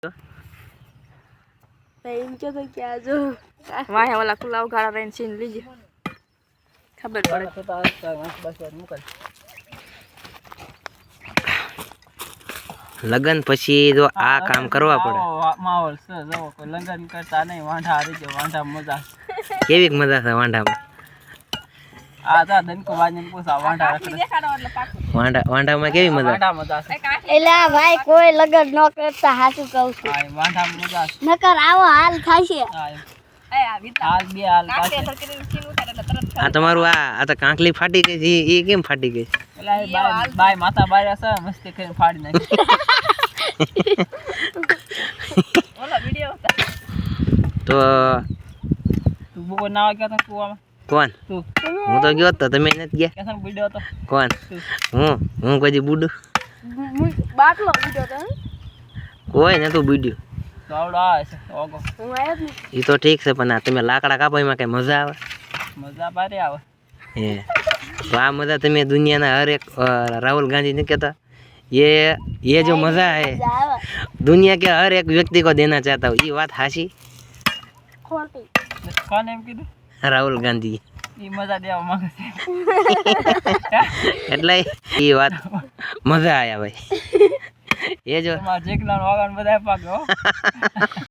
इनके तो क्या जो वहाँ वाला खुला उगाड़ा रहे छीन लीजिए खबर पड़े લગન પછી જો આ કામ કરવા પડે માહોલ છે જો કોઈ લગન કરતા નહીં વાંઢા હારી જો વાંઢા મજા કેવી મજા છે વાંઢામાં આ તા દનકો વાજન પૂછા વાંઢા રખડે વાંઢામાં કેવી મજા વાંઢા મજા છે एला भाई कोई लगन न करता हासु कहू છું આ વાંઢા મજા છે નકર આવો હાલ થાશે હાલ બે હાલ પાસે આ તમારું આ તો કાંકલી ફાટી ગઈ છે એ કેમ ફાટી ગઈ એલા બાય માથા બાય છે મસ્તી કરીને ફાડી નાખી ઓલા વિડિયો તો તું બો ના ગયા તો કુવામાં કોણ તું હું તો ગયો તો તમે નથી ગયા કેસન વિડિયો તો કોણ હું કોઈ બુડું બાટલો બીજો તો કોઈ નતું બુડ્યું તો આવડો આવે છે ઓગો હું આયો જ એ તો ઠીક છે પણ આ તમે લાકડા કાપો એમાં કઈ મજા આવે મજા બારે આવે હે तो आ मजा तुम्हें दुनिया ना हर एक राहुल गांधी ने कहता ये जो मजा है दुनिया के हर एक व्यक्ति को देना चाहता हूँ ये बात हाशी खोटी કોણ એમ કીધું राहुल गांधी ઈ મજા દેવા માંગે છે એટલે ये बात मजा आया भाई ये जो તમારા જેકલાનો વાગણ બધાય પાકે હો